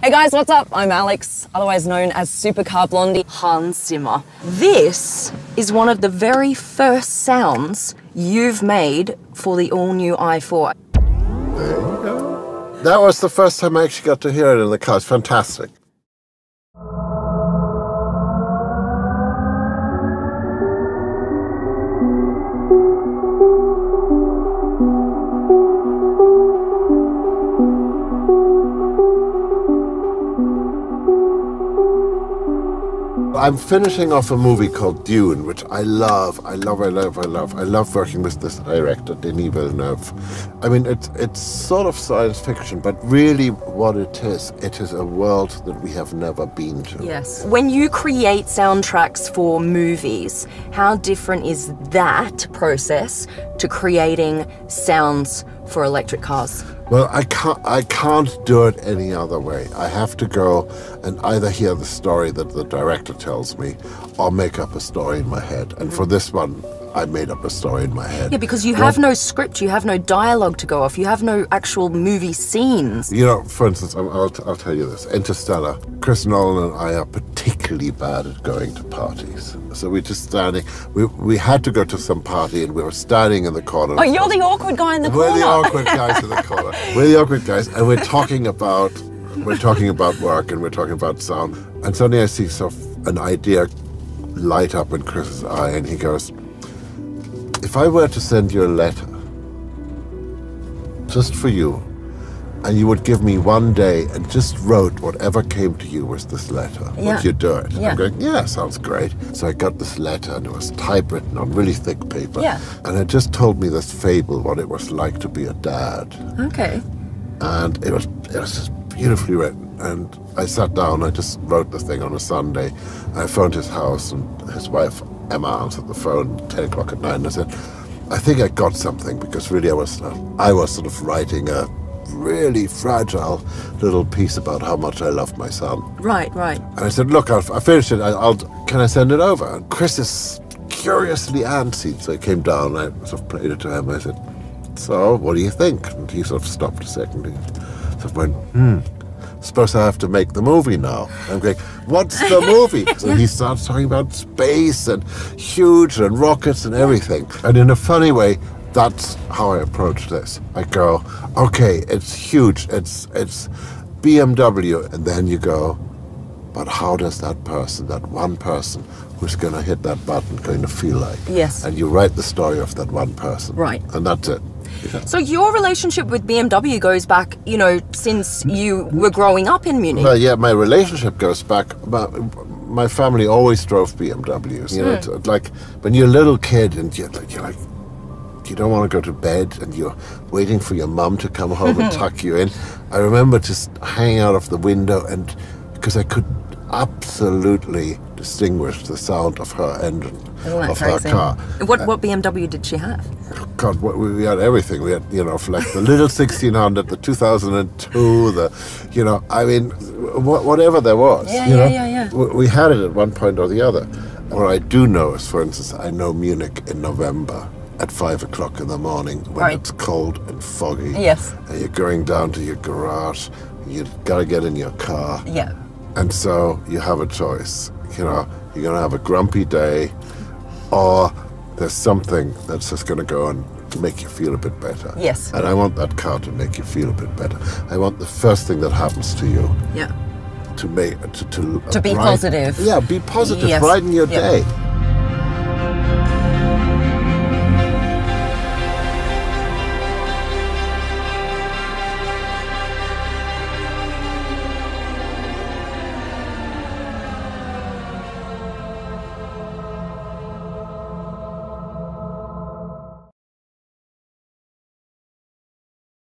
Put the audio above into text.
Hey guys, what's up? I'm Alex, otherwise known as Supercarblondie. Hans Zimmer. This is one of the very first sounds you've made for the all-new i4. There you go. That was the first time I actually got to hear it in the car. It's fantastic. I'm finishing off a movie called Dune, which I love. I love working with this director, Denis Villeneuve. I mean, it's sort of science fiction, but really what it is a world that we have never been to. Yes. When you create soundtracks for movies, how different is that process to creating sounds for electric cars? Well, I can't do it any other way. I have to go and either hear the story that the director tells me or make up a story in my head. And for this one, I made up a story in my head. Yeah, because you have no script, you have no dialogue to go off, you have no actual movie scenes. You know, for instance, I'll tell you this. Interstellar, Chris Nolan and I are particularly bad at going to parties. So we're just standing, we had to go to some party and we were standing in the corner. Oh, you're the awkward guy in the corner. We're the awkward guys in the corner. We're the awkward guys, and we're talking about work and we're talking about sound. And suddenly I see an idea light up in Chris's eye, and he goes, if I were to send you a letter, just for you, and you would give me one day and just wrote whatever came to you was this letter, would you do it? Yeah. I'm going, yeah, sounds great. So I got this letter, and it was typewritten on really thick paper. Yeah. And it just told me this fable, what it was like to be a dad. Okay. And it was just beautifully written. And I sat down, I just wrote the thing on a Sunday. I phoned his house, and his wife Emma answered the phone at 10 o'clock at night, and I said, I think I got something, because really I was sort of writing a really fragile little piece about how much I loved my son. Right. And I said, look, I finished it, can I send it over? And Chris is curiously antsy, so he came down, and I sort of played it to him, and I said, so, what do you think? And he sort of stopped a second, he sort of went, suppose I have to make the movie now. I'm going, what's the movie? So he starts talking about space and huge and rockets and everything. And in a funny way, that's how I approach this. I go, okay, it's huge, it's BMW. And then you go, but how does that person, that one person who's going to hit that button, going to feel like? Yes. And you write the story of that one person. Right. And that's it. Yeah. So your relationship with BMW goes back, since you were growing up in Munich. Well, yeah, my relationship goes back. My family always drove BMWs. You know, it's like when you're a little kid and you're like, you don't want to go to bed and you're waiting for your mum to come home and tuck you in. I remember just hanging out of the window, and because I could absolutely distinguish the sound of her engine, of her car. What BMW did she have? God, we had everything. We had, for like the little 1600, the 2002, whatever there was. Yeah. We had it at one point or the other. What I do know is, for instance, I know Munich in November at 5 o'clock in the morning when it's cold and foggy. Yes. And you're going down to your garage, and you've got to get in your car. Yeah. And so you have a choice. You're going to have a grumpy day, or there's something that's just going to go and make you feel a bit better. Yes. And I want that car to make you feel a bit better. I want the first thing that happens to you to be positive. Yeah, be positive, Yes. brighten your day.